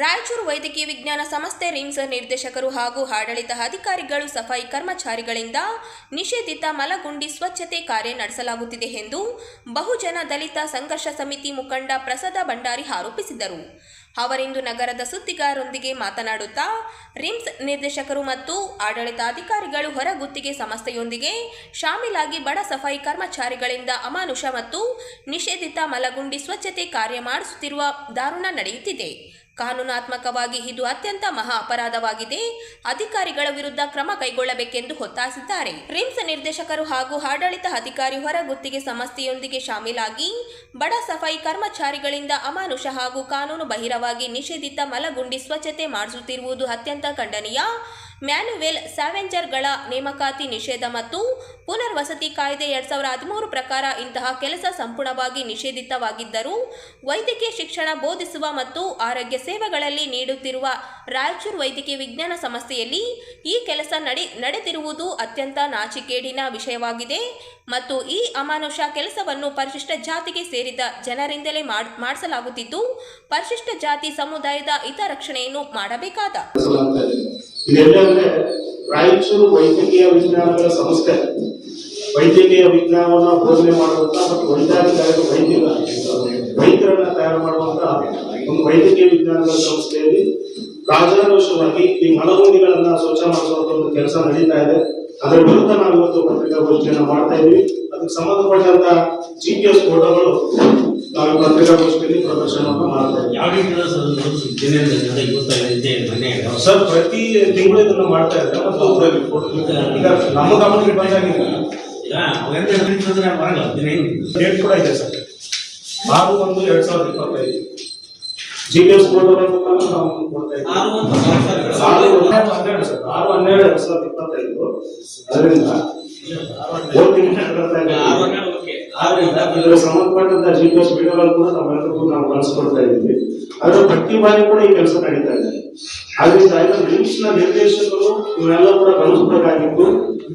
ರಾಯಚೂರು ವೈದ್ಯಕೀಯ ವಿಜ್ಞಾನ ಸಂಸ್ಥೆ ರಿಮ್ಸ್ ನಿರ್ದೇಶಕರು ಹಾಗೂ ಆಡಳಿತ ಅಧಿಕಾರಿಗಳು ಸಫಾಯಿ ಕರ್ಮಚಾರಿಗಳಿಂದ ನಿಷೇಧಿತ ಮಲಗುಂಡಿ ಸ್ವಚ್ಛತೆ ಕಾರ್ಯ ನಡೆಸಲಾಗುತ್ತಿದೆ ಎಂದು ಬಹುಜನ ದಲಿತ ಸಂಘರ್ಷ ಸಮಿತಿ ಮುಖಂಡ ಪ್ರಸಾದ ಭಂಡಾರಿ ಆರೋಪಿಸಿದರು. ಅವರಿಂದು ನಗರದ ಸುದ್ದಿಗಾರರೊಂದಿಗೆ ಮಾತನಾಡುತ್ತಾ ರಿಮ್ಸ್ ನಿರ್ದೇಶಕರು ಮತ್ತು ಆಡಳಿತಾಧಿಕಾರಿಗಳು ಹೊರಗುತ್ತಿಗೆ ಸಂಸ್ಥೆಯೊಂದಿಗೆ ಶಾಮೀಲಾಗಿ ಬಡ ಸಫಾಯಿ ಕರ್ಮಚಾರಿಗಳಿಂದ ಅಮಾನುಷ ಮತ್ತು ನಿಷೇಧಿತ ಮಲಗುಂಡಿ ಸ್ವಚ್ಛತೆ ಕಾರ್ಯ ಮಾಡಿಸುತ್ತಿರುವ ದಾರುಣ ನಡೆಯುತ್ತಿದೆ. ಕಾನೂನಾತ್ಮಕವಾಗಿ ಇದು ಅತ್ಯಂತ ಮಹಾ ಅಪರಾಧವಾಗಿದೆ. ಅಧಿಕಾರಿಗಳ ವಿರುದ್ಧ ಕ್ರಮ ಕೈಗೊಳ್ಳಬೇಕೆಂದು ಒತ್ತಾಯಿಸಿದ್ದಾರೆ. ರಿಮ್ಸ್ ನಿರ್ದೇಶಕರು ಹಾಗೂ ಆಡಳಿತ ಅಧಿಕಾರಿ ಹೊರಗುತ್ತಿಗೆ ಸಂಸ್ಥೆಯೊಂದಿಗೆ ಶಾಮೀಲಾಗಿ ಬಡ ಸಫಾಯಿ ಕರ್ಮಚಾರಿಗಳಿಂದ ಅಮಾನುಷ ಹಾಗೂ ಕಾನೂನು ಬಾಹಿರವಾಗಿ ನಿಷೇಧಿತ ಮಲಗುಂಡಿ ಸ್ವಚ್ಛತೆ ಮಾಡಿಸುತ್ತಿರುವುದು ಅತ್ಯಂತ ಖಂಡನೀಯ. ಮ್ಯಾನುವೆಲ್ ಸ್ಯಾವೆಂಜರ್ಗಳ ನೇಮಕಾತಿ ನಿಷೇಧ ಮತ್ತು ಪುನರ್ವಸತಿ ಕಾಯ್ದೆ 2013 ಪ್ರಕಾರ ಇಂತಹ ಕೆಲಸ ಸಂಪೂರ್ಣವಾಗಿ ನಿಷೇಧಿತವಾಗಿದ್ದರೂ ವೈದ್ಯಕೀಯ ಶಿಕ್ಷಣ ಬೋಧಿಸುವ ಮತ್ತು ಆರೋಗ್ಯ ಸೇವೆಗಳಲ್ಲಿ ನೀಡುತ್ತಿರುವ ರಾಯಚೂರು ವೈದ್ಯಕೀಯ ವಿಜ್ಞಾನ ಸಂಸ್ಥೆಯಲ್ಲಿ ಈ ಕೆಲಸ ನಡೆದಿರುವುದು ಅತ್ಯಂತ ನಾಚಿಕೆಗೇಡಿನ ವಿಷಯವಾಗಿದೆ ಮತ್ತು ಈ ಅಮಾನುಷ ಕೆಲಸವನ್ನು ಪರಿಶಿಷ್ಟ ಜಾತಿಗೆ ಸೇರಿದ ಜನರಿಂದಲೇ ಮಾಡಿಸಲಾಗುತ್ತಿದ್ದು ಪರಿಶಿಷ್ಟ ಜಾತಿ ಸಮುದಾಯದ ಹಿತರಕ್ಷಣೆಯನ್ನು ಮಾಡಬೇಕಾದ ಇದೆಲ್ಲಂದ್ರೆ ರಾಯಚೂರು ವೈದ್ಯಕೀಯ ವಿಜ್ಞಾನಗಳ ಸಂಸ್ಥೆ ವೈದ್ಯಕೀಯ ವಿಜ್ಞಾನವನ್ನು ಬೋಧನೆ ಮಾಡುವಂತ ಮತ್ತು ವೈದ್ಯರನ್ನ ತಯಾರು ಮಾಡುವಂತ ಒಂದು ವೈದ್ಯಕೀಯ ವಿಜ್ಞಾನಗಳ ಸಂಸ್ಥೆಯಲ್ಲಿ ರಾಜಾರೋಷವಾಗಿ ಈ ಮಲಗುಂಡಿಗಳನ್ನ ಸ್ವಚ್ಛ ಮಾಡಿಸುವಂತ ಒಂದು ಕೆಲಸ ನಡೀತಾ ಇದೆ. ಅದರ ವಿರುದ್ಧ ನಾವು ಇವತ್ತು ಪತ್ರಿಕಾಗೋಷ್ಠಿಯನ್ನು ಮಾಡ್ತಾ ಇದ್ವಿ. ಅದಕ್ಕೆ ಸಂಬಂಧಪಟ್ಟಂತ GPS ಫೋಟೋಗಳು ನಾವು ಪತ್ರಿಕಾಗೋಷ್ಠಿಯಲ್ಲಿ ಪ್ರದರ್ಶನವನ್ನು ಮಾಡ್ತಾ ಇದ್ದೀವಿ. ಸರ್ ಪ್ರತಿ ತಿಂಗಳು ಇದನ್ನು ಮಾಡ್ತಾ ಇದ್ದಾರೆ ಮತ್ತು ಈಗ ನಮ್ಮ ಗಮನಕ್ಕೆ ಬಂದಾಗಿಲ್ಲ ಡೇಟ್ ಕೂಡ ಇದೆ ಸರ್ 6/1/2025 GPS ಫೋಟೋಗಳನ್ನು ನಾವು ಕೊಡ್ತಾ ಇದ್ದೀವಿ. 6/12/2025 ಅದರಿಂದ ಇದರ ಸಂಬಂಧಪಟ್ಟಂತ GPS ವಿಡಿಯೋಗಳು ಕೂಡ ನಾವೆಲ್ಲರಿಗೂ ನಾವು ಕಳಿಸ್ಕೊಡ್ತಾ ಇದ್ದೀವಿ. ಅದರ ಪ್ರತಿ ಬಾರಿ ಕೂಡ ಈ ಕೆಲಸ ನಡೀತಾ ಇದೆ. ಆದ್ರಿಂದ ರಿಮ್ಸ್ ನ ನಿರ್ದೇಶಕರು ಇವರೆಲ್ಲ ಕೂಡ ಗಮನಿಸಬೇಕಾಗಿದ್ದು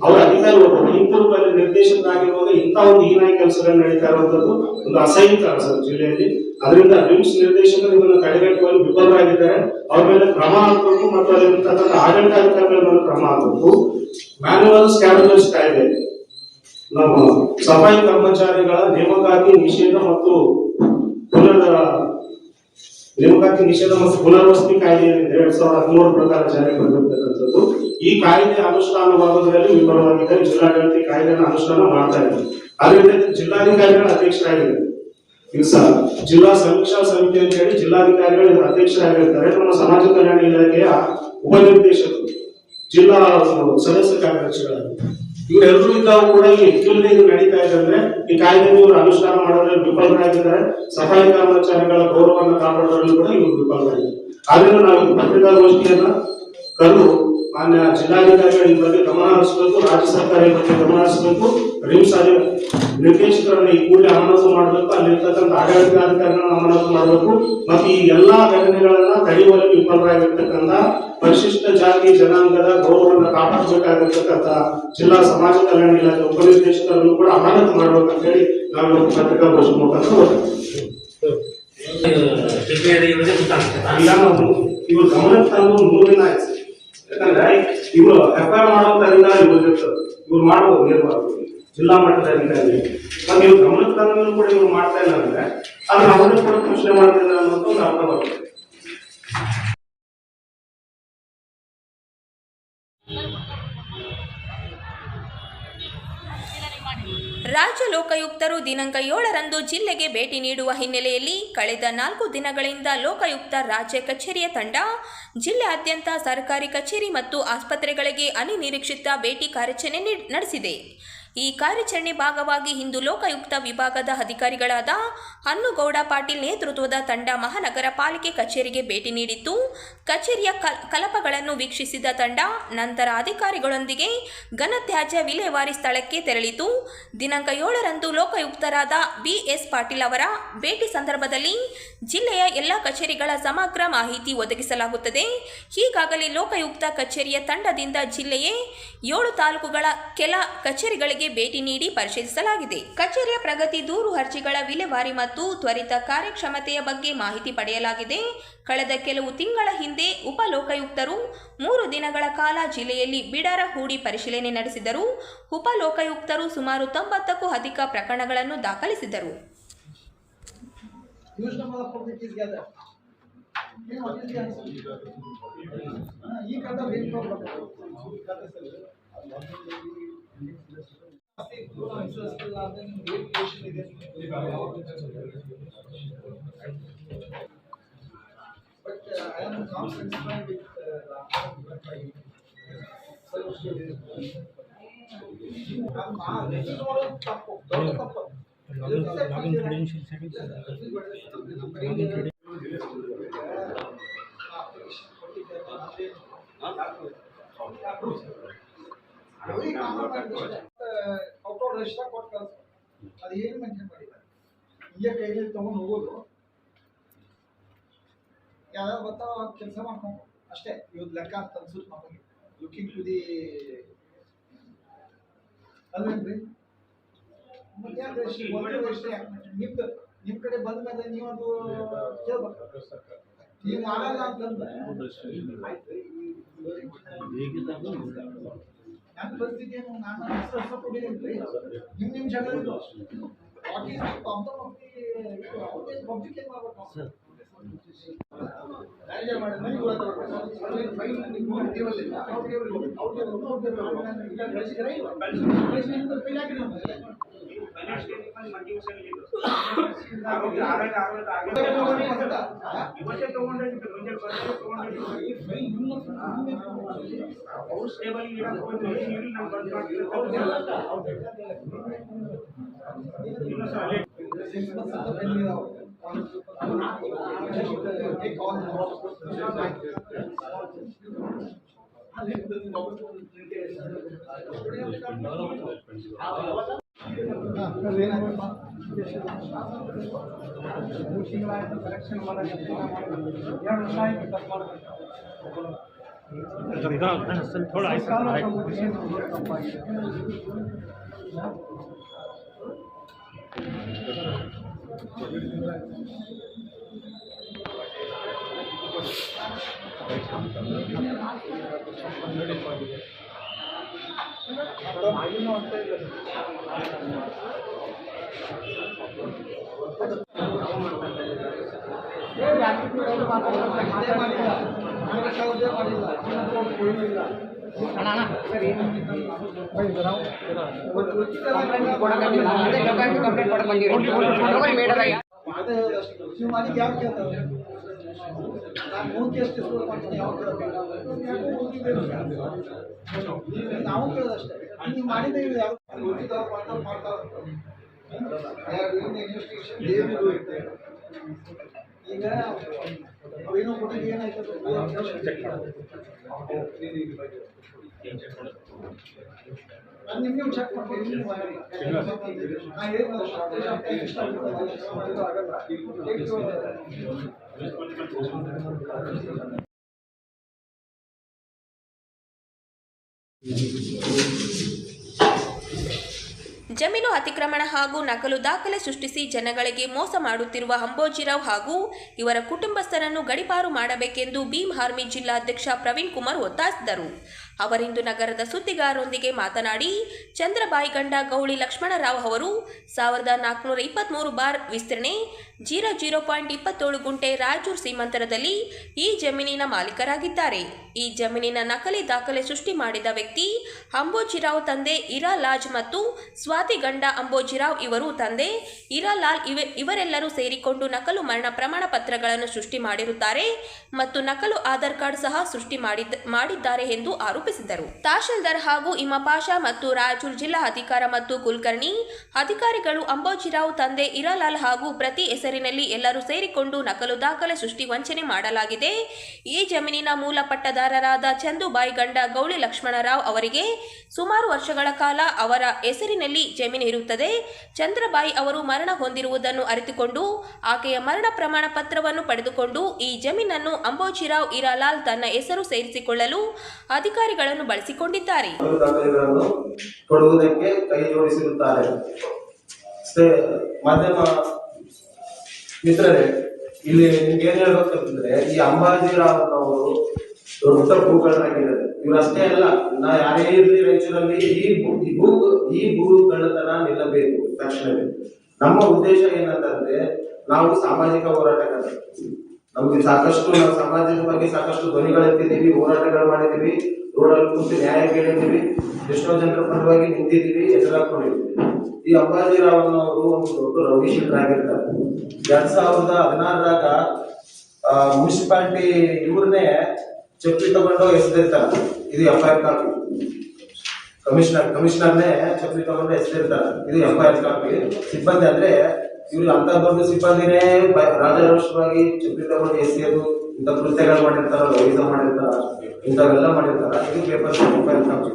ಅವರ ಅಧಿಕಾರಿ ಒಬ್ಬ ವೈದ್ಯರು ನಿರ್ದೇಶಕರಾಗಿರುವಾಗ ಇಂತಹ ಒಂದು ಹೀನಾಯ ಕೆಲಸಗಳು ನಡೀತಾ ಇರುವಂತದ್ದು ಒಂದು ಅಸಹ್ಯಕರ ಸರ್ ಜಿಲ್ಲೆಯಲ್ಲಿ. ಅದರಿಂದ ರಿಮ್ಸ್ ನಿರ್ದೇಶಕರು ಇದನ್ನು ತಡೆಗಟ್ಟುವಲ್ಲಿ ವಿಫಲರಾಗಿದ್ದಾರೆ. ಅವ್ರ ಮೇಲೆ ಕ್ರಮ ಆಗಬೇಕು ಮತ್ತು ಅಲ್ಲಿರ್ತಕ್ಕಂಥ ಆಡಳಿತಾಧಿಕಾರಿಗಳ ಮೇಲೆ ಕ್ರಮ ಆಗಬೇಕು. ಮ್ಯಾನುವಲ್ ಸ್ಕ್ಯಾವೆಂಜರ್ಸ್ ಕಾಯ್ದೆ ನಮ್ಮ ಸಫಾಯಿ ಕರ್ಮಚಾರಿಗಳ ನೇಮಕಾತಿ ನಿಷೇಧ ಮತ್ತು ಪುನರ್ವಸತಿ ಕಾಯ್ದೆ 2013 ಪ್ರಕಾರ ಜಾರಿಗೆ ಬಂದಿರತಕ್ಕಂಥದ್ದು. ಈ ಕಾಯ್ದೆ ಅನುಷ್ಠಾನವಾಗುವುದರಲ್ಲಿ ವಿಫಲವಾಗಿದ್ದರೆ ಜಿಲ್ಲಾಡಳಿತ ಕಾಯ್ದೆಯನ್ನು ಅನುಷ್ಠಾನ ಮಾಡ್ತಾ ಇದ್ದಾರೆ. ಅದರಿಂದ ಜಿಲ್ಲಾಧಿಕಾರಿಗಳ ಅಧ್ಯಕ್ಷರಾಗಿದ್ದಾರೆ. ಈಗ ಜಿಲ್ಲಾ ಸಮೀಕ್ಷಾ ಸಮಿತಿ ಅಂತ ಹೇಳಿ ಜಿಲ್ಲಾಧಿಕಾರಿಗಳು ಇದರ ಅಧ್ಯಕ್ಷರಾಗಿರ್ತಾರೆ. ನಮ್ಮ ಸಮಾಜ ಕಲ್ಯಾಣ ಇಲಾಖೆಯ ಉಪನಿರ್ದೇಶಕರು, ಜಿಲ್ಲಾ ಸದಸ್ಯ ಕಾರ್ಯದರ್ಶಿಗಳಾಗಿ ಇವರೆಲ್ಲರೂ ಇದ್ದಾಗೂ ಕೂಡ ಇದು ನಡೀತಾ ಇದೆ. ಅಂದ್ರೆ ಈ ಕಾಯ್ದೆಯನ್ನು ಇವರು ಅನುಷ್ಠಾನ ಮಾಡೋದ್ರಲ್ಲಿ ವಿಫಲರಾಗಿದ್ದಾರೆ. ಸಫಾಯಿ ಕರ್ಮಚಾರಿಗಳ ಗೌರವವನ್ನು ಕಾಪಾಡೋದ್ರಲ್ಲಿ ಕೂಡ ಇವರು ವಿಫಲರಾಗಿದ್ದಾರೆ. ಆದ್ರಿಂದ ನಾವು ಪತ್ರಿಕಾಗೋಷ್ಠಿಯನ್ನ ಕರೆದು ಮಾನ್ಯ ಜಿಲ್ಲಾಧಿಕಾರಿಗಳು ಈ ಬಗ್ಗೆ ಗಮನ ಹರಿಸಬೇಕು, ರಾಜ್ಯ ಸರ್ಕಾರ ಈ ಬಗ್ಗೆ ಗಮನ ಹರಿಸಬೇಕು, ರಿಮ್ಸ್ ನಿರ್ದೇಶಕರನ್ನು ಈ ಕೂಡಲೇ ಅಮಾನತು ಮಾಡಬೇಕು, ಅಲ್ಲಿರ್ತಕ್ಕಂಥ ಆಡಳಿತಾಧಿಕಾರಿಗಳನ್ನ ಅಮಾನತು ಮಾಡಬೇಕು ಮತ್ತು ಈ ಎಲ್ಲಾ ಘಟನೆಗಳನ್ನ ತಡೆಯುವಲ್ಲಿ ವಿಫಲರಾಗಿರ್ತಕ್ಕಂಥ ಪರಿಶಿಷ್ಟ ಜಾತಿ ಜನಾಂಗದ ಗೌರವವನ್ನು ಕಾಪಾಡಬೇಕಾಗಿರ್ತಕ್ಕಂಥ ಜಿಲ್ಲಾ ಸಮಾಜ ಕಲ್ಯಾಣ ಇಲಾಖೆ ಉಪನಿರ್ದೇಶಕರನ್ನು ಕೂಡ ಅಮಾನತು ಮಾಡಬೇಕು ಅಂತ ಹೇಳಿ ನಾವು ಪತ್ರಿಕಾಗೋಷ್ಠಿ ಮುಖಾಂತರ ಈಗ ನಾವು ಇವರು ಗಮನಕ್ಕೆ ತಂದು 3 ದಿನ ಆಯ್ತು. ಯಾಕಂದ್ರೆ ಇವರು FIR ಮಾಡೋದ್ರಿಂದ ಇವ್ರು ಮಾಡ್ಬೋದು ನೇರವಾಗಿ ಜಿಲ್ಲಾ ಮಟ್ಟದ ಅಧಿಕಾರಿ. ಮತ್ತೆ ಇವ್ರು ಗಮನಕ್ಕೆ ತಂದ್ರೂ ಕೂಡ ಇವ್ರು ಮಾಡ್ತಾ ಇಲ್ಲ ಅಂದ್ರೆ ಅದನ್ನ ಅವರೇ ಕೂಡ ಪ್ರಶ್ನೆ ಮಾಡ್ತಿಲ್ಲ ಅನ್ನೋದು ಒಂದು ಅರ್ಥ ಬರ್ತದೆ. ರಾಜ್ಯ ಲೋಕಾಯುಕ್ತರು ದಿನಾಂಕ 7ರಂದು ಜಿಲ್ಲೆಗೆ ಭೇಟಿ ನೀಡುವ ಹಿನ್ನೆಲೆಯಲ್ಲಿ ಕಳೆದ 4 ದಿನಗಳಿಂದ ಲೋಕಾಯುಕ್ತ ರಾಜ್ಯ ಕಚೇರಿಯ ತಂಡ ಜಿಲ್ಲೆಯಾದ್ಯಂತ ಸರ್ಕಾರಿ ಕಚೇರಿ ಮತ್ತು ಆಸ್ಪತ್ರೆಗಳಿಗೆ ಅನಿರೀಕ್ಷಿತ ಭೇಟಿ ಕಾರ್ಯಾಚರಣೆ ನಡೆಸಿದೆ. ಈ ಕಾರ್ಯಾಚರಣೆ ಭಾಗವಾಗಿ ಇಂದು ಲೋಕಾಯುಕ್ತ ವಿಭಾಗದ ಅಧಿಕಾರಿಗಳಾದ ಹನ್ನುಗೌಡ ಪಾಟೀಲ್ ನೇತೃತ್ವದ ತಂಡ ಮಹಾನಗರ ಪಾಲಿಕೆ ಕಚೇರಿಗೆ ಭೇಟಿ ನೀಡಿತ್ತು. ಕಚೇರಿಯ ಕಲಪಗಳನ್ನು ವೀಕ್ಷಿಸಿದ ತಂಡ ನಂತರ ಅಧಿಕಾರಿಗಳೊಂದಿಗೆ ಘನತ್ಯಾಜ್ಯ ವಿಲೇವಾರಿ ಸ್ಥಳಕ್ಕೆ ತೆರಳಿತು. ದಿನಾಂಕ 7ರಂದು ಲೋಕಾಯುಕ್ತರಾದ ಬಿ.ಎಸ್. ಪಾಟೀಲ್ ಅವರ ಭೇಟಿ ಸಂದರ್ಭದಲ್ಲಿ ಜಿಲ್ಲೆಯ ಎಲ್ಲ ಕಚೇರಿಗಳ ಸಮಗ್ರ ಮಾಹಿತಿ ಒದಗಿಸಲಾಗುತ್ತದೆ. ಈಗಾಗಲೇ ಲೋಕಾಯುಕ್ತ ಕಚೇರಿಯ ತಂಡದಿಂದ ಜಿಲ್ಲೆಯ 7 ತಾಲೂಕುಗಳ ಕೆಲ ಕಚೇರಿಗಳಿಗೆ ಭೇಟಿ ನೀಡಿ ಪರಿಶೀಲಿಸಲಾಗಿದೆ. ಕಚೇರಿಯ ಪ್ರಗತಿ, ದೂರು ಅರ್ಜಿಗಳ ವಿಲೇವಾರಿ ಮತ್ತು ತ್ವರಿತ ಕಾರ್ಯಕ್ಷಮತೆಯ ಬಗ್ಗೆ ಮಾಹಿತಿ ಪಡೆಯಲಾಗಿದೆ. ಕಳೆದ ಕೆಲವು ತಿಂಗಳ ಹಿಂದೆ ಉಪ ಲೋಕಾಯುಕ್ತರು 3 ದಿನಗಳ ಕಾಲ ಜಿಲ್ಲೆಯಲ್ಲಿ ಬಿಡಾರ ಹೂಡಿ ಪರಿಶೀಲನೆ ನಡೆಸಿದರು. ಉಪ ಲೋಕಾಯುಕ್ತರು ಸುಮಾರು 90ಕ್ಕೂ ಅಧಿಕ ಪ್ರಕರಣಗಳನ್ನು ದಾಖಲಿಸಿದರು. But I am not satisfied with ಅದು ಏನು ಮೆನ್ಷನ್ ಮಾಡಿದ್ದಾರೆ. ಹಿಂಗೆ ಕೈಲಿ ತಗೊಂಡು ಹೋಗೋದು, ಯಾವ್ಯಾವ ಬರ್ತಾವ ಕೆಲಸ ಮಾಡ್ಕೊಂಡು ಅಷ್ಟೇ. ಇವತ್ತು ಲೆಕ್ಕ ಅಂತ ಅನ್ಸುತ್ತೆ ನಮಗೆ, ಲುಕಿಂಗ್ ಟು ದಿ ಅಲ್ವೇನ್ರಿ? ಮತ್ತೆ ಯಾಕೆ ನಿಮ್ ಕಡೆ ಬಂದ ಮೇಲೆ ನೀವು ಅದು ಕೇಳ್ಬೇಕು. ನೀವು ಮಾಡಲ್ಲ ಅಂತಂದ್ರೆ ನನ್ನ ಪರಿಸ್ಥಿತಿ ಏನು, ನಾನು ಕೊಟ್ಟಿದ್ದೀನಿ. ನಿಮ್ ಜಗಳ what is the problem of the public ಏನ್ ಮಾಡ್ಬೇಕು? ಕಲೆಕ್ಷನ್ ನೀವು ಮಾಡಿ ಯಾವ ಕೇಳ್ತಾರೆ? ನಾನು ಮೂರ್ತಿ ಎಷ್ಟು ಮಾಡ್ತೀನಿ, ಯಾವ ನಾವು ಕೇಳೋದಷ್ಟೇ. ನೀವು ಮಾಡಿದ ಈಗ ಅವೇನೋ ಕೊಟ್ಟಿದ್ದು ಏನಾಯ್ತು ನಾನು ನಿಮ್ಗೆ ಚೆಕ್ ಮಾಡ್ತೀನಿ. ನಾನು ಜಮೀನು ಅತಿಕ್ರಮಣ ಹಾಗೂ ನಕಲು ದಾಖಲೆ ಸೃಷ್ಟಿಸಿ ಜನಗಳಿಗೆ ಮೋಸ ಮಾಡುತ್ತಿರುವ ಅಂಬೋಜಿರಾವ್ ಹಾಗೂ ಇವರ ಕುಟುಂಬಸ್ಥರನ್ನು ಗಡೀಪಾರು ಮಾಡಬೇಕೆಂದು ಭೀಮ್ ಆರ್ಮಿ ಜಿಲ್ಲಾಧ್ಯಕ್ಷ ಪ್ರವೀಣ್ ಕುಮಾರ್ ಒತ್ತಾಯಿಸಿದರು. ಅವರಿಂದು ನಗರದ ಸುದ್ದಿಗಾರರೊಂದಿಗೆ ಮಾತನಾಡಿ, ಚಂದ್ರಬಾಯಿಗಂಡ ಗೌಳಿ ಲಕ್ಷ್ಮಣರಾವ್ ಅವರು 1423 ಬಾರ್ ವಿಸ್ತೀರ್ಣೆ 0.27 ಗುಂಟೆ ರಾಯಚೂರು ಸೀಮಾಂತರದಲ್ಲಿ ಈ ಜಮೀನಿನ ಮಾಲೀಕರಾಗಿದ್ದಾರೆ. ಈ ಜಮೀನಿನ ನಕಲಿ ದಾಖಲೆ ಸೃಷ್ಟಿ ಮಾಡಿದ ವ್ಯಕ್ತಿ ಅಂಬೋಜಿರಾವ್ ತಂದೆ ಇರಾಲಾಜ್ ಮತ್ತು ಸ್ವಾತಿ ಗಂಡ ಅಂಬೋಜಿರಾವ್ ಇವರು ತಂದೆ ಇರಾಲಾಲ್ ಇವರೆಲ್ಲರೂ ಸೇರಿಕೊಂಡು ನಕಲು ಮರಣ ಪ್ರಮಾಣ ಪತ್ರಗಳನ್ನು ಸೃಷ್ಟಿ ಮಾಡಿರುತ್ತಾರೆ ಮತ್ತು ನಕಲು ಆಧಾರ್ ಕಾರ್ಡ್ ಸಹ ಸೃಷ್ಟಿ ಮಾಡಿದ್ದಾರೆ ಎಂದು ಆರೋಪಿಸಿದರು. ಆರೋಪಿಸಿದರು. ತಹಶೀಲ್ದಾರ್ ಹಾಗೂ ಇಮಾಪಾಷಾ ಮತ್ತು ರಾಯಚೂರು ಜಿಲ್ಲಾ ಅಧಿಕಾರ ಮತ್ತು ಕುಲಕರ್ಣಿ ಅಧಿಕಾರಿಗಳು ಅಂಬೋಜಿರಾವ್ ತಂದೆ ಇರಾಲಾಲ್ ಹಾಗೂ ಪ್ರತಿ ಹೆಸರಿನಲ್ಲಿ ಎಲ್ಲರೂ ಸೇರಿಕೊಂಡು ನಕಲು ದಾಖಲೆ ಸೃಷ್ಟಿ ವಂಚನೆ ಮಾಡಲಾಗಿದೆ. ಈ ಜಮೀನಿನ ಮೂಲ ಪಟ್ಟದಾರರಾದ ಚಂದುಬಾಯಿ ಗಂಡ ಗೌಳಿ ಲಕ್ಷ್ಮಣರಾವ್ ಅವರಿಗೆ ಸುಮಾರು ವರ್ಷಗಳ ಕಾಲ ಅವರ ಹೆಸರಿನಲ್ಲಿ ಜಮೀನು ಇರುತ್ತದೆ. ಚಂದ್ರಬಾಯಿ ಅವರು ಮರಣ ಹೊಂದಿರುವುದನ್ನು ಅರಿತುಕೊಂಡು ಆಕೆಯ ಮರಣ ಪ್ರಮಾಣ ಪತ್ರವನ್ನು ಪಡೆದುಕೊಂಡು ಈ ಜಮೀನನ್ನು ಅಂಬೋಜಿರಾವ್ ಇರಾಲಾಲ್ ತನ್ನ ಹೆಸರು ಸೇರಿಸಿಕೊಳ್ಳಲು ಅಧಿಕಾರಿಗಳನ್ನು ಬಳಸಿಕೊಂಡಿದ್ದಾರೆ. ಕೊಡುವುದಕ್ಕೆ ಕೈ ಜೋಡಿಸಿರುತ್ತಾರೆ. ಮಾಧ್ಯಮ ಮಿತ್ರರೇ, ಇಲ್ಲಿ ನಿಮ್ಗೆ ಏನ್ ಹೇಳ್ಬೇಕಂತಂದ್ರೆ, ಈ ಅಂಬಾಜಿರಾವ್ ಅವರು ದೊಡ್ಡ ಭೂಗಳಾಗಿದ್ದಾರೆ. ಇವ್ರು ಅಷ್ಟೇ ಅಲ್ಲ, ನಾ ಯಾರೇ ಇರ್ಲಿ ರಾಯಚೂರಲ್ಲಿ ಈ ಭೂಗಳತನ ನಿಲ್ಲಬೇಕು ತಕ್ಷಣವೇ. ನಮ್ಮ ಉದ್ದೇಶ ಏನಂತಂದ್ರೆ, ನಾವು ಸಾಮಾಜಿಕ ಹೋರಾಟಗಾರರು. ನಮ್ಗೆ ನಾವು ಸಮಾಜದ ಬಗ್ಗೆ ಸಾಕಷ್ಟು ಧ್ವನಿಗಳೆತ್ತಿದ್ದೀವಿ, ಹೋರಾಟಗಳು ಮಾಡಿದೀವಿ, ರೋಡಲ್ಲಿ ಕೂತು ನ್ಯಾಯ ಕೇಳಿದ್ದೀವಿ, ಎಷ್ಟೋ ಜನರ ಪರವಾಗಿ ನಿಂತಿದ್ದೀವಿ, ಎದುರಾಕೊಂಡಿದ್ದೀವಿ. ಈ ಅಂಬಾಜಿರಾವ್ ಅವರು ಒಂದು ದೊಡ್ಡ ರೌಡಿ ಶೀಟರ್ ಆಗಿರ್ತಾರೆ. 2016 ಮುನ್ಸಿಪಾಲಿಟಿ ಇವ್ರನ್ನೇ ಚಪ್ಪಲಿ ತಗೊಂಡು ಎಸೆದಿರ್ತಾರೆ. ಇದು FIR ಕಾಪಿ. ಕಮಿಷನರ್ನೇ ಚಪ್ಪಲಿ ತಗೊಂಡು ಎಸೆದಿರ್ತಾರೆ. ಇದು FIR ಕಾಪಿ. ಸಿಬ್ಬಂದಿ ಅಂದ್ರೆ ಇವ್ರು ಅಂತ ದೊಡ್ಡ ಸಿಬ್ಬಂದಿನೇ ರಾಜಾರೋಷವಾಗಿ ಚಪ್ಪಲಿ ತಗೊಂಡು ಎಸೆಯೋದು, ಇಂಥ ಕೃತ್ಯಗಳು ಮಾಡಿರ್ತಾರ, ರೌಡಿಸಂ ಮಾಡಿರ್ತಾರ, ಇಂಥವೆಲ್ಲ ಮಾಡಿರ್ತಾರ. ಇದು paper FIR copy.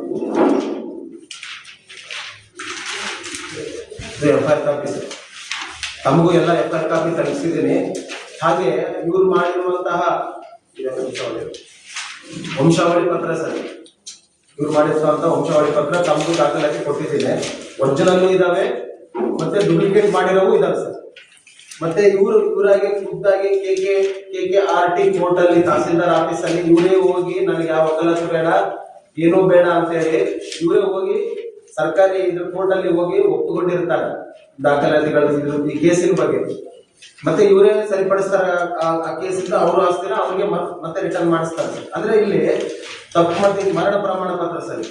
FIR copy ತಮಗೂ ಎಲ್ಲ FIR ಕಾಪಿ ತಲುಪಿಸಿದ್ದೀನಿ. ಹಾಗೆ ಇವ್ರು ಮಾಡಿರುವಂತಹ ವಂಶಾವಳಿ ಪತ್ರ ಸರ್, ಇವ್ರು ಮಾಡಿರುವಂತಹ ವಂಶಾವಳಿ ಪತ್ರ ತಮಗೂ ದಾಖಲಾತಿ ಕೊಟ್ಟಿದ್ದೀನಿ. ಒರಿಜಿನಲ್ ಇದಾವೆ, ಮತ್ತೆ ಡೂಪ್ಲಿಕೇಟ್ ಮಾಡಿರೋವು ಇದಾವೆ ಸರ್. ಮತ್ತೆ ಇವರಾಗಿ ಖುದ್ದಾಗಿ KKRT ಕೋರ್ಟ್ ಅಲ್ಲಿ, ತಹಸೀಲ್ದಾರ್ ಆಫೀಸ್ ಅಲ್ಲಿ ಇವರೇ ಹೋಗಿ ನನಗೆ ಯಾವ ವಕಾಲತ್ತು ಬೇಡ, ಏನೂ ಬೇಡ ಅಂತ ಹೇಳಿ ಇವರೇ ಹೋಗಿ ಸರ್ಕಾರಿ ಕೋರ್ಟ್ ಅಲ್ಲಿ ಹೋಗಿ ಒಪ್ಪಿಕೊಂಡಿರ್ತಾರೆ ದಾಖಲಾತಿಗಳು ಈ ಕೇಸಿನ ಬಗ್ಗೆ. ಮತ್ತೆ ಇವರೇ ಸರಿಪಡಿಸ್ತಾರೆ ಆ ಕೇಸಿಂದ. ಅವ್ರ ಆಸ್ತಿನ ಅವ್ರಿಗೆ ಮತ್ತೆ ರಿಟರ್ನ್ ಮಾಡಿಸ್ತಾರೆ. ಅಂದ್ರೆ ಇಲ್ಲಿ ತಪ್ಪು ಮಾಡ್ತೀನಿ. ಮರಣ ಪ್ರಮಾಣ ಪತ್ರ ಸರಿ,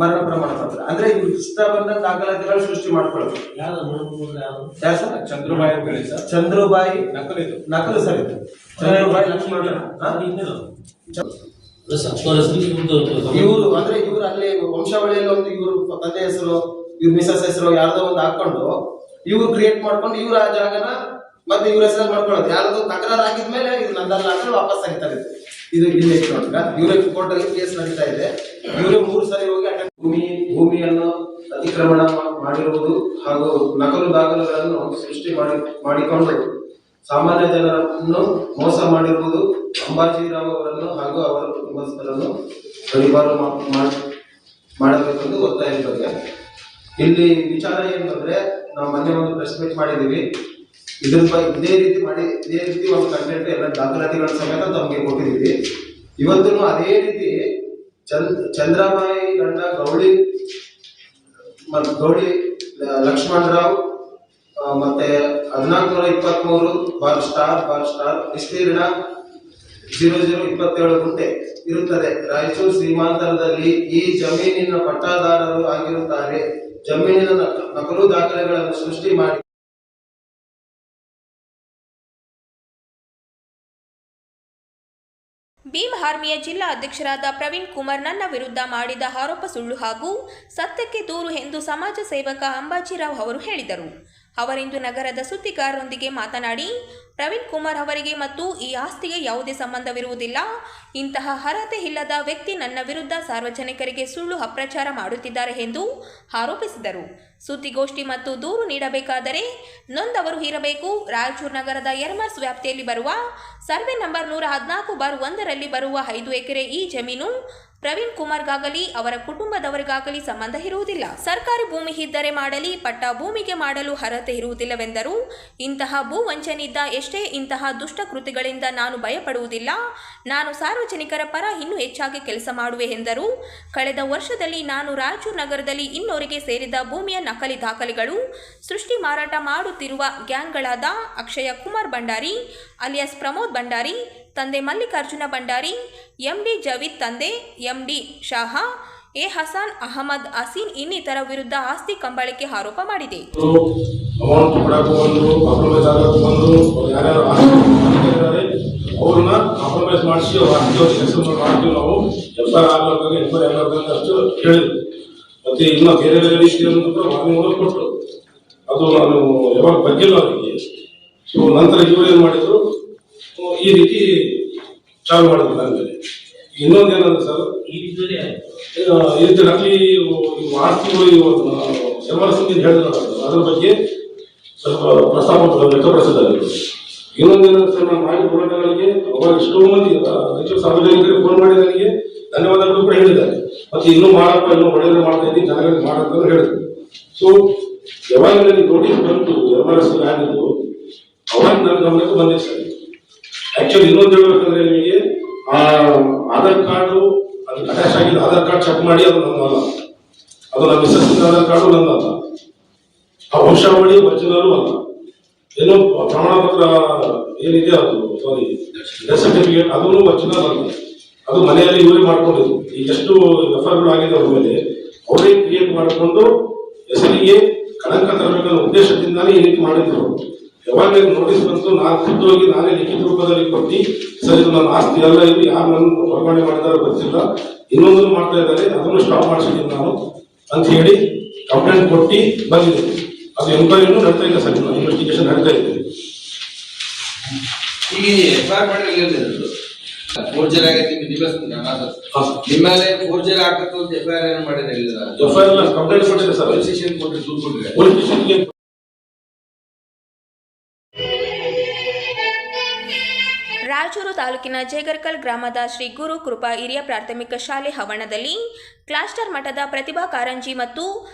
ಮರಣ ಪ್ರಮಾಣ ಪತ್ರ ಅಂದ್ರೆ ಇವ್ರು ಇಷ್ಟ ಬಂದ ದಾಖಲಾತಿಗಳು ಸೃಷ್ಟಿ ಮಾಡ್ಕೊಳ್ಳೋದು. ಚಂದ್ರಬಾಯಿ ನಕಲು ಸರ್, ಇದು ಚಂದ್ರಬಾಯಿ ಲಕ್ಷ್ಮಣ ಇವರು ಅಂದ್ರೆ ಇವ್ರು ಅಲ್ಲಿ ವಂಶಾವಳಿಯಲ್ಲಿ ಒಂದು ಇವ್ರ ತಂದೆ ಹೆಸರು, ಇವ್ರ ಮಿಸಸ್ ಹೆಸರು ಯಾರ್ದೋ ಒಂದು ಹಾಕೊಂಡು ಇವ್ರು ಕ್ರಿಯೇಟ್ ಮಾಡ್ಕೊಂಡು ಇವ್ರ ಆ ಜಾಗನ ಮತ್ತೆ ಇವ್ರ ಹೆಸರಲ್ಲಿ ಮಾಡ್ಕೊಳ್ಳೋದು. ಯಾರ್ದೋ ತಕರಾರು ಆಗಿದ್ಮೇಲೆ ಇದು ನಂದಲ್ಲ ಅಂದ್ರೆ ವಾಪಸ್ ತೆಗಿತಾರೆ. ಇದು ಇಲ್ಲಿ ನೋಡ್ರ ಇವ್ರ ಕೋರ್ಟ್ ಅಲ್ಲಿ ಕೇಸ್ ನಡೀತಾ ಇದೆ. ಇವರು 3 ಸರಿ ಹೋಗಿ ಭೂಮಿಯನ್ನು ಅತಿಕ್ರಮಣ ಮಾಡಿರುವುದು ಹಾಗೂ ನಕಲು ದಾಖಲೆಗಳನ್ನು ಸೃಷ್ಟಿ ಮಾಡಿಕೊಂಡು ಸಾಮಾನ್ಯ ಜನರನ್ನು ಮೋಸ ಮಾಡಿರುವುದು, ಅಂಬಾಜಿರಾವ್ ಅವರನ್ನು ಹಾಗೂ ಅವರ ಕುಟುಂಬಸ್ಥರನ್ನು ಗಡಿಪಾರು ಮಾಡಬೇಕೆಂದು ಒತ್ತಾಯಿಸುತ್ತದೆ. ಇಲ್ಲಿ ವಿಚಾರ ಏನಂದ್ರೆ, ನಾವು ಮೊನ್ನೆ ಒಂದು ಪ್ರೆಸ್ ಮೀಟ್ ಮಾಡಿದೀವಿ. ಇದೇ ರೀತಿ ಒಂದು ಕಂಟೆಂಟ್ ಎಲ್ಲ ದಾಖಲಾತಿಗಳ ಸಮೇತ ತಮಗೆ ಕೊಟ್ಟಿದ್ದೀವಿ. ಇವತ್ತು ಅದೇ ರೀತಿ ಚಂದ್ರಬಾಯಿ ಗಂಡ ಗೌಳಿ ಲಕ್ಷ್ಮಣರಾವ್ ಮತ್ತೆ 1423 ಬಾರ್ ಸ್ಟಾರ್ ವಿಸ್ತೀರ್ಣ 0027 ಗುಂಟೆ ಇರುತ್ತದೆ. ರಾಯಚೂರು ಸೀಮಾಂತರದಲ್ಲಿ ಈ ಜಮೀನಿನ ಪಟ್ಟಾದಾರರು ಆಗಿರುತ್ತಾರೆ. ಜಮೀನಿನ ನಕಲು ದಾಖಲೆಗಳನ್ನು ಸೃಷ್ಟಿ ಮಾಡಿ ಭೀಮ್ ಆರ್ಮಿಯ ಜಿಲ್ಲಾ ಅಧ್ಯಕ್ಷರಾದ ಪ್ರವೀಣ್ ಕುಮಾರ್ ನನ್ನ ವಿರುದ್ಧ ಮಾಡಿದ ಆರೋಪ ಸುಳ್ಳು ಹಾಗೂ ಸತ್ಯಕ್ಕೆ ದೂರು ಎಂದು ಸಮಾಜ ಸೇವಕ ಅಂಬಾಜಿರಾವ್ ಅವರು ಹೇಳಿದರು. ಅವರಿಂದು ನಗರದ ಸುದ್ದಿಗಾರರೊಂದಿಗೆ ಮಾತನಾಡಿ, ಪ್ರವೀಣ್ ಕುಮಾರ್ ಅವರಿಗೆ ಮತ್ತು ಈ ಆಸ್ತಿಗೆ ಯಾವುದೇ ಸಂಬಂಧವಿರುವುದಿಲ್ಲ. ಇಂತಹ ಅರ್ಹತೆ ಇಲ್ಲದ ವ್ಯಕ್ತಿ ನನ್ನ ವಿರುದ್ಧ ಸಾರ್ವಜನಿಕರಿಗೆ ಸುಳ್ಳು ಅಪ್ರಚಾರ ಮಾಡುತ್ತಿದ್ದಾರೆ ಎಂದು ಆರೋಪಿಸಿದರು. ಸುದ್ದಿಗೋಷ್ಠಿ ಮತ್ತು ದೂರು ನೀಡಬೇಕಾದರೆ ನೊಂದವರು ಇರಬೇಕು. ರಾಯಚೂರು ನಗರದ ಯರ್ಮರ್ಸ್ ವ್ಯಾಪ್ತಿಯಲ್ಲಿ ಬರುವ ಸರ್ವೆ ನಂಬರ್ 114/1ರಲ್ಲಿ ಬರುವ 5 ಎಕರೆ ಈ ಜಮೀನು ಪ್ರವೀಣ್ ಕುಮಾರ್ಗಾಗಲಿ ಅವರ ಕುಟುಂಬದವರಿಗಾಗಲಿ ಸಂಬಂಧ ಇರುವುದಿಲ್ಲ. ಸರ್ಕಾರಿ ಭೂಮಿ ಇದ್ದರೆ ಮಾಡಲಿ, ಪಟ್ಟ ಭೂಮಿಗೆ ಮಾಡಲು ಅರ್ಹತೆ ಇರುವುದಿಲ್ಲವೆಂದರು. ಇಂತಹ ಭೂ ವಂಚನೆಯಿಂದ ಎಷ್ಟೇ ಇಂತಹ ದುಷ್ಟ ಕೃತಿಗಳಿಂದ ನಾನು ಭಯಪಡುವುದಿಲ್ಲ. ನಾನು ಸಾರ್ವಜನಿಕರ ಪರ ಇನ್ನೂ ಹೆಚ್ಚಾಗಿ ಕೆಲಸ ಮಾಡುವೆ ಎಂದರು. ಕಳೆದ ವರ್ಷದಲ್ಲಿ ನಾನು ರಾಯಚೂರು ನಗರದಲ್ಲಿ ಇನ್ನೋರಿಗೆ ಸೇರಿದ ಭೂಮಿಯ ನಕಲಿ ದಾಖಲೆಗಳು ಸೃಷ್ಟಿ ಮಾರಾಟ ಮಾಡುತ್ತಿರುವ ಗ್ಯಾಂಗ್ಗಳಾದ ಅಕ್ಷಯ ಕುಮಾರ್ ಭಂಡಾರಿ ಅಲಿಯಾಸ್ ಪ್ರಮೋದ್ ಭಂಡಾರಿ, ತಂದೆ ಮಲ್ಲಿಕಾರ್ಜುನ ಭಂಡಾರಿ, MD ಜವೀದ್ ತಂದೆ MD ಶಾಹಾ, ಹಸಾನ್ ಅಹಮದ್ ಹಸೀನ್ ಇನ್ನಿತರ ವಿರುದ್ಧ ಆಸ್ತಿ ಕಂಬಳಕೆ ಆರೋಪ ಮಾಡಿದೆ. ಅವ್ರನ್ನ ಕಾಂಪ್ರಮೈಸ್ ಮಾಡಿಸಿ ಅವ್ರ ಮಾಡ್ತೀವಿ ನಾವು ಎಫ್ಐಆರ್ ಆಗಲಾರ್ದಂಗೆ ಎನ್ಕ್ವೈರಿ ಆಗಲಾರ್ದಂಗೆ ಅಷ್ಟು ಹೇಳಿದ್ರು. ಮತ್ತೆ ಇನ್ನು ಬೇರೆ ಬೇರೆ ರೀತಿಯನ್ನು ಕೂಡ ವಾರ್ನಿಂಗ್ ಕೊಟ್ಟರು. ಅದು ನಾನು ಯಾವಾಗ ಬಗ್ಗಿಲ್ಲ ಅವರಿಗೆ. ಸೊ ನಂತರ ಇವರು ಏನು ಮಾಡಿದ್ರು, ಈ ರೀತಿ ಚಾಲು ಮಾಡಿದ್ರು ನನ್ನ ಮೇಲೆ. ಇನ್ನೊಂದೇನಂದ್ರೆ ಸರ್, ಈ ರೀತಿ ನಕಲಿ ಆಸ್ತಿಗಳು ಎಮರ್ಜೆನ್ಸಿ ಹೇಳಿದ್ರು, ಅದ್ರ ಬಗ್ಗೆ ಸ್ವಲ್ಪ ಪ್ರಸ್ತಾಪ ವ್ಯಕ್ತಪಡಿಸಿದ್ದಾರೆ. ಇನ್ನೊಂದೇನಂದ್ರೆ ಸರ್, ನಾನು ಮಾಡಿದ ಹೋರಾಟಗಳಿಗೆ ಅವಾಗ ಎಷ್ಟೋ ಮಂದಿ ರಾಯಚೂರು ಸಾರ್ವಜನಿಕರಿಗೆ ಫೋನ್ ಮಾಡಿ ನನಗೆ ಧನ್ಯವಾದಗಳು ಕೂಡ ಹೇಳಿದ್ದಾರೆ. ಮತ್ತೆ ಇನ್ನೂ ಮಾಡಪ್ಪ, ಇನ್ನೂ ಒಳ್ಳೆಯದು ಮಾಡ್ತಾ ಇದ್ದೀನಿ, ಜನಗಳಿಗೆ ಮಾಡಂತ ಹೇಳಿದ್ರು. ಸೊ ಯಾವಾಗ ನನಗೆ ನೋಟಿಸ್ ಬಂತು ಎಮರ್ಜೆನ್ಸಿ ಆಗಿದ್ದು, ಅವಾಗ ನನ್ನ ಗಮನಕ್ಕೆ ಬಂದಿದೆ ಸರ್. ಆಕ್ಚುಲಿ ಇನ್ನೊಂದು ಹೇಳ್ಬೇಕಂದ್ರೆ ನಿಮಗೆ, ಆಧಾರ್ ಕಾರ್ಡು ಅದಕ್ಕೆ ಅಟ್ಯಾಚ್ ಆಗಿದ್ದ ಆಧಾರ್ ಕಾರ್ಡ್ ಚೆಕ್ ಮಾಡಿ ಅದು ನನ್ನಲ್ಲ, ಅದು ನನ್ನ ಮಿಸ್ಸಸ್ ಆಧಾರ್ ಕಾರ್ಡು ನನ್ನಲ್ಲ, ಆ ವಂಶಾವಳಿ ಒರಿಜಿನಲ್ ಅಲ್ಲ, ಏನೋ ಪ್ರಮಾಣ ಪತ್ರ ಏನಿದೆ ಅದು ಸಾರಿ ಡೆತ್ ಸರ್ಟಿಫಿಕೇಟ್ ಅದನ್ನು ಒರಿಜಿನಲ್ ಅಲ್ಲ, ಅದು ಮನೆಯಲ್ಲಿ ಇವರೇ ಮಾಡ್ಕೊಂಡಿದ್ರು. ಈಗ ಎಷ್ಟು ಎಫ್ಐಆರ್ಗಳು ಆಗಿದೆ ಅವ್ರ ಮೇಲೆ, ಅವರೇ ಕ್ರಿಯೇಟ್ ಮಾಡಿಕೊಂಡು ಹೆಸರಿಗೆ ಕಳಂಕ ತರಬೇಕನ್ನೋ ಉದ್ದೇಶದಿಂದಾನೇ ಈ ರೀತಿ ಮಾಡಿದ್ರು. ಯಾವಾಗ ನೋಟಿಸ್ ಬಂತು, ನಾನು ಖುದ್ದೋಗಿ ನಾನೇ ಲಿಖಿತ ರೂಪದಲ್ಲಿ ಕೊಟ್ಟು, ಸರ್ ಇದು ನನ್ನ ಆಸ್ತಿ ಅಲ್ಲ, ಇದು ಯಾರು ನನ್ನ ವರ್ಗಾವಣೆ ಮಾಡಿದಾರೋ ಗೊತ್ತಿಲ್ಲ, ಇನ್ನೊಂದನ್ನು ಮಾಡ್ತಾ ಇದ್ದಾರೆ, ಅದನ್ನು ಸ್ಟಾಪ್ ಮಾಡಿಸಿದ್ದೀನಿ ನಾನು ಅಂತ ಹೇಳಿ ಕಂಪ್ಲೇಂಟ್ ಕೊಟ್ಟು ಬಂದಿದ್ದೀನಿ. ಅದು ಎಂಕ್ವೈರಿನೂ ನಡೀತಾ ಇಲ್ಲ ಸರ್, ಇನ್ವೆಸ್ಟಿಗೇಷನ್ ನಡೀತಾ ಇದೆ. ಈಗ ಎಫ್ಐಆರ್ ಮಾಡಿದ್ರೆ ಫೋರ್ಜರಿ ಆಗೈತಿ, ನಿಮ್ಮ ಮೇಲೆ ಫೋರ್ಜರಿ ಆಗತ್ತು ಅಂತ ಎಫ್ಐಆರ್ ಏನು ಮಾಡಿದ್ರೆ ಎಫ್ಐಆರ್ ಕಂಪ್ಲೇಂಟ್ ಕೊಟ್ಟಿದೆ ಸರ್, ಪೊಲೀಸ್ ಸ್ಟೇಷನ್ ಕೊಟ್ಟು ದೂರು ಕೊಟ್ಟಿದೆ. ಪೊಲೀಸ್ ಸ್ಟೇಷನ್ಗೆ ರಾಯಚೂರು ತಾಲೂಕಿನ ಜೇಗರ್ಕಲ್ ಗ್ರಾಮದ ಶ್ರೀ ಗುರು ಕೃಪಾ ಹಿರಿಯ ಪ್ರಾಥಮಿಕ ಶಾಲೆ ಆವರಣದಲ್ಲಿ ಕ್ಲಾಸ್ಟರ್ ಮಟ್ಟದ ಪ್ರತಿಭಾ ಕಾರಂಜಿ ಮತ್ತು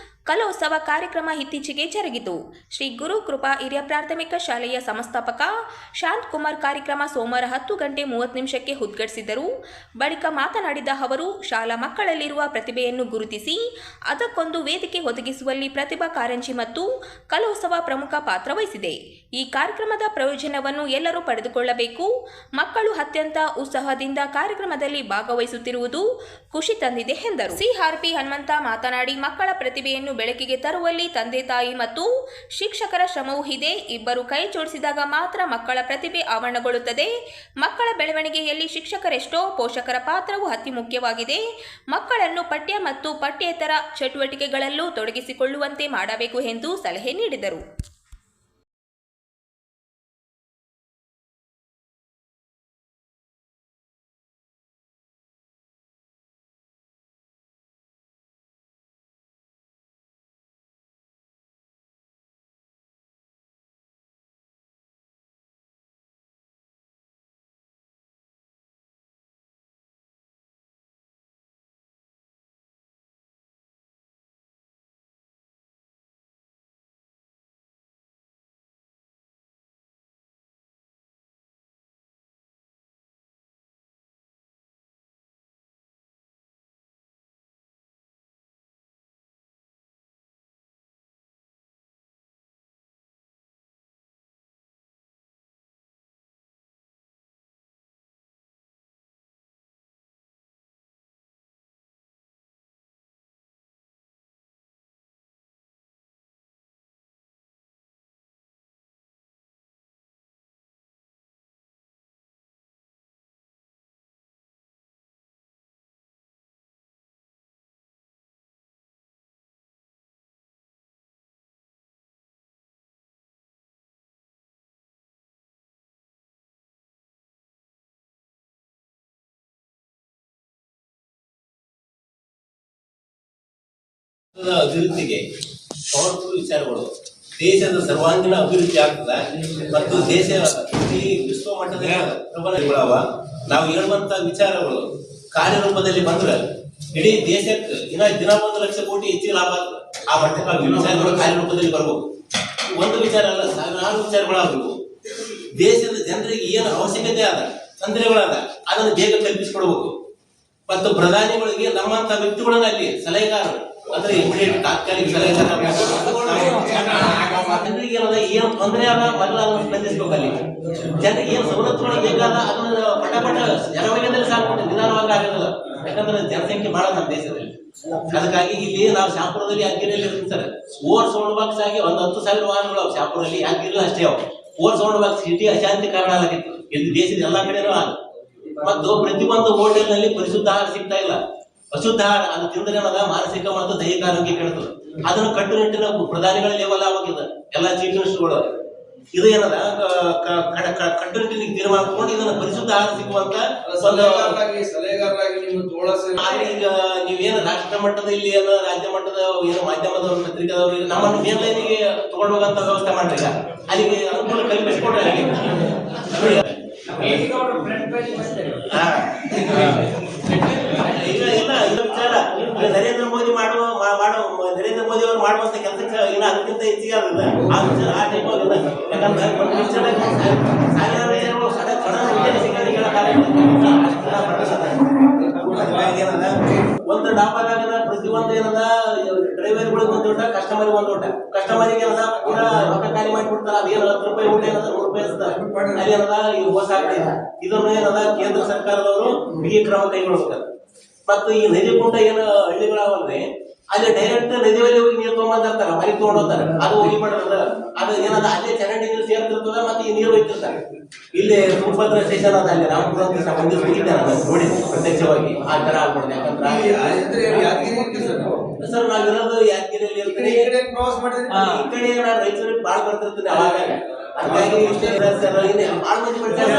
ಕಲೋತ್ಸವ ಕಾರ್ಯಕ್ರಮ ಇತ್ತೀಚೆಗೆ ಜರುಗಿತು. ಶ್ರೀ ಗುರು ಕೃಪಾ ಹಿರಿಯ ಪ್ರಾಥಮಿಕ ಶಾಲೆಯ ಸಂಸ್ಥಾಪಕ ಶಾಂತಕುಮಾರ್ ಕಾರ್ಯಕ್ರಮ ಸೋಮವಾರ 10:30 ಉದ್ಘಾಟಿಸಿದರು. ಬಳಿಕ ಮಾತನಾಡಿದ ಅವರು, ಶಾಲಾ ಮಕ್ಕಳಲ್ಲಿರುವ ಪ್ರತಿಭೆಯನ್ನು ಗುರುತಿಸಿ ಅದಕ್ಕೊಂದು ವೇದಿಕೆ ಒದಗಿಸುವಲ್ಲಿ ಪ್ರತಿಭಾ ಕಾರಂಜಿ ಮತ್ತು ಕಲೋತ್ಸವ ಪ್ರಮುಖ ಪಾತ್ರ ವಹಿಸಿದೆ. ಈ ಕಾರ್ಯಕ್ರಮದ ಪ್ರಯೋಜನವನ್ನು ಎಲ್ಲರೂ ಪಡೆದುಕೊಳ್ಳಬೇಕು. ಮಕ್ಕಳು ಅತ್ಯಂತ ಉತ್ಸಾಹದಿಂದ ಕಾರ್ಯಕ್ರಮದಲ್ಲಿ ಭಾಗವಹಿಸುತ್ತಿರುವುದು ಖುಷಿ ತಂದಿದೆ ಎಂದರು. ಸಿಆರ್ಪಿ ಹನುಮಂತ ಮಾತನಾಡಿ, ಮಕ್ಕಳ ಪ್ರತಿಭೆಯನ್ನು ಬೆಳಕಿಗೆ ತರುವಲ್ಲಿ ತಂದೆ ತಾಯಿ ಮತ್ತು ಶಿಕ್ಷಕರ ಶ್ರಮವೂ ಇದೆ. ಇಬ್ಬರು ಕೈ ಜೋಡಿಸಿದಾಗ ಮಾತ್ರ ಮಕ್ಕಳ ಪ್ರತಿಭೆ ಆವರಣಗೊಳ್ಳುತ್ತದೆ. ಮಕ್ಕಳ ಬೆಳವಣಿಗೆಯಲ್ಲಿ ಶಿಕ್ಷಕರೆಷ್ಟೋ, ಪೋಷಕರ ಪಾತ್ರವು ಅತಿ ಮುಖ್ಯವಾಗಿದೆ. ಮಕ್ಕಳನ್ನು ಪಠ್ಯ ಮತ್ತು ಪಠ್ಯೇತರ ಚಟುವಟಿಕೆಗಳಲ್ಲೂ ತೊಡಗಿಸಿಕೊಳ್ಳುವಂತೆ ಮಾಡಬೇಕು ಎಂದು ಸಲಹೆ ನೀಡಿದರು. ಅಭಿವೃದ್ಧಿಗೆ ಪವರ್ಫುಲ್ ವಿಚಾರಗಳು, ದೇಶದ ಸರ್ವಾಂಗೀಣ ಅಭಿವೃದ್ಧಿ ಆಗ್ತದ ಮತ್ತು ದೇಶ ಈ ವಿಶ್ವ ಮಟ್ಟದ ಪ್ರಬಲಗಳವ. ನಾವು ಹೇಳುವಂತ ವಿಚಾರಗಳು ಕಾರ್ಯರೂಪದಲ್ಲಿ ಬಂದ್ರೆ ಇಡೀ ದೇಶಕ್ಕೆ ದಿನ 1 ಲಕ್ಷ ಕೋಟಿ ಹೆಚ್ಚಿಗೆ ಲಾಭ ಆಗ್ತದೆ. ಆ ಮಟ್ಟಕ್ಕೆ ವಿಚಾರಗಳು ಕಾರ್ಯರೂಪದಲ್ಲಿ ಬರ್ಬೇಕು. ಒಂದು ವಿಚಾರ ಅಲ್ಲ, ಸಾವಿರಾರು ವಿಚಾರಗಳಾಗಬೇಕು. ದೇಶದ ಜನರಿಗೆ ಏನು ಅವಶ್ಯಕತೆ ಆದ ತೊಂದರೆಗಳಾದ ಅದನ್ನು ಬೇಗ ಕಲ್ಪಿಸಿಕೊಡ್ಬೇಕು. ಮತ್ತು ಪ್ರಧಾನಿಗಳಿಗೆ ನಮ್ಮಂತ ವ್ಯಕ್ತಿಗಳನ್ನ ಅಲ್ಲಿ ಸಲಹೆಗಾರರು ಅಂದ್ರೆ ಇಮಿಡಿಯೇಟ್ ತಾತ್ಕಾಲಿಕ ಸಲಹೆಗಾರ ಜನರಿಗೆ ಏನು ತೊಂದರೆ ಆದ ಮೊದಲು ಅದನ್ನು ಸ್ಪಂದಿಸಬೇಕು. ಅಲ್ಲಿ ಜನರಿಗೆ ಏನು ಸವಲತ್ತುಗಳು ಬೇಕಾದ ಅದನ್ನ ಪಟ ಜನವೈದ್ಯದಲ್ಲಿ ಸಾಕು, ನಿಧಾನವಾಗಿ ಆಗೋದಿಲ್ಲ. ಯಾಕಂದ್ರೆ ಜನಸಂಖ್ಯೆ ಬಹಳ ನಮ್ಮ ದೇಶದಲ್ಲಿ. ಅದಕ್ಕಾಗಿ ಇಲ್ಲಿ ನಾವು ಶಾಪುರದಲ್ಲಿ ಯಾದಗಿರಿಯಲ್ಲಿ ಇರ್ತೀವಿ ಸರ್. ಓವರ್ ಸೌಂಡ್ ಬಾಕ್ಸ್ ಆಗಿ 10,000 ವಾಹನಗಳು ಅವು ಶಾಪುರಲ್ಲಿ, ಯಾದಗಿರಿ ಅಷ್ಟೇ ಅವು. ಓವರ್ ಸೌಂಡ್ ಬಾಕ್ಸ್ ಸಿಟಿ ಅಶಾಂತಿ ಕಾರಣ ಆಗಿತ್ತು. ಇಲ್ಲಿ ದೇಶದ ಎಲ್ಲಾ ಕಡೆನೂ ಮತ್ತು ಪ್ರತಿಯೊಂದು ಹೋಟೆಲ್ ನಲ್ಲಿ ಪರಿಶುದ್ಧ ಆಹಾರ ಸಿಗ್ತಾ ಇಲ್ಲ. ಅಶುದ್ಧ ಆಹಾರ ಅದು ತಿಂದ್ರೆ ಏನದ ಮಾನಸಿಕ ಮತ್ತು ದೈಹಿಕ ಆರೋಗ್ಯ ಕೆಡುತ್ತದೆ. ಅದನ್ನು ಕಟ್ಟುನಿಟ್ಟಿನ ಪ್ರಧಾನಿಗಳ ಲೆವೆಲ್ ಆಗಿದೆ ಎಲ್ಲ ಚೀಫ್ ಮಿನಿಸ್ಟರ್ಗಳು. ಇದು ಏನದ ಕಟ್ಟುನಿಟ್ಟಿನ ತೀರ್ಮಾನ ತಗೊಂಡು ಇದನ್ನ ಪರಿಶುದ್ಧ ಆಹಾರ ಸಿಗುವಂತ ಸಲಹೆಗಾರರಾಗಿ ನಿಮ್ಮ ತೋಳ ಆದ್ರೆ ಈಗ ನೀವೇನು ರಾಷ್ಟ್ರ ಮಟ್ಟದ ಇಲ್ಲಿ ಏನೋ ರಾಜ್ಯ ಮಟ್ಟದ ಏನು ಮಾಧ್ಯಮದವರು ಪತ್ರಿಕಾದವರು ನಮ್ಮನ್ನು ಮೇನ್ ಲೈನಿಗೆ ತಗೊಂಡು ಹೋಗಂತ ವ್ಯವಸ್ಥೆ ಮಾಡ್ರಿ. ಅಲ್ಲಿಗೆ ಅನುಕೂಲ ಕಲ್ಪಿಸ್ಕೊಡ್ರಿ. ಈಗ ಇಲ್ಲ ಇದು ವಿಚಾರ ನರೇಂದ್ರ ಮೋದಿ ನರೇಂದ್ರ ಮೋದಿ ಅವರು ಮಾಡುವಂತ ಕೆಲಸಕ್ಕೆ ಇನ್ನ ಅದಕ್ಕಿಂತ ಹೆಚ್ಚಿಗೆ ಆಗಿದೆ ಆ ವಿಚಾರ ಆ ಟೈಪ್ ಆಗಿಲ್ಲ. ಯಾಕಂದ್ರೆ ಒಂದು ಡಾಬಾದಾಗ ಪ್ರತಿಯೊಂದು ಏನದ ಡ್ರೈವರ್ಗಳಿಗೆ ಒಂದು ಊಟ, ಕಸ್ಟಮರ್ಗೆ ಒಂದು ಊಟ. ಕಸ್ಟಮರ್ಗೆ ಏನದ ಪೂರಾ ರೊಕ್ಕ ಖಾಲಿ ಮಾಡಿಬಿಡ್ತಾರ. ಅದೇನು 10 ರೂಪಾಯಿ ಊಟ ಏನದ 100 ರೂಪಾಯಿ ಅಲ್ಲಿ ಏನದ ಇದು ಮೋಸ ಆಗ್ತದೆ. ಇದನ್ನು ಏನದ ಕೇಂದ್ರ ಸರ್ಕಾರದವರು ಬಿಗಿ ಕ್ರಮ ಕೈಗೊಳ್ಬೇಕು. ಮತ್ತು ಈ ನದಿ ಕುಂಟ ಏನು ಹಳ್ಳಿಗಳಾವಲ್ರಿ ಅಲ್ಲಿ ಡೈರೆಕ್ಟ್ ನದಿ ಬಳಿ ಹೋಗಿ ನೀರು ತಗೊಂಡ್ಬಂದಿರ್ತಾರ, ಮನೆಗೆ ತಗೊಂಡ್ ಹೋಗ್ತಾರೆ. ಅದು ಹೋಗಿ ಮಾಡಿದ್ರೆ ಅದು ಏನದ ಅಲ್ಲೇ ಚರಂಡಿ ನೀರು ಸೇರ್ತಿರ್ತದ ಮತ್ತೆ ಈ ನೀರು ಹೋಗ್ತಿರ್ತಾರೆ. ಇಲ್ಲಿ ತುಂಗಭದ್ರಾ ಸ್ಟೇಷನ್ ಅದ ಅಲ್ಲಿ ರಾಮಪುರ ಅಂತ ಮಂದಿ ಹೋಗಿದ್ದಾರೆ ನೋಡಿ ಪ್ರತ್ಯಕ್ಷವಾಗಿ ಆ ತರ ಆಗ್ಬಿಡುತ್ತೆ. ಯಾಕಂದ್ರೆ ಸರ್ ನಾವಿರೋದು ಯಾದಗಿರಿಯಲ್ಲಿ ಇರ್ತೀನಿ. ಈ ಕಡೆ ನಾನು ರೈತರಿಗೆ ಬಾಳ್ ಬರ್ತಿರ್ತೀನಿ ಅವಾಗ. ಹಾಗಾಗಿ ಇಷ್ಟೇ ಸರ್ ಭಾಳ ಮಂದಿ ಬರ್ತಾರೆ.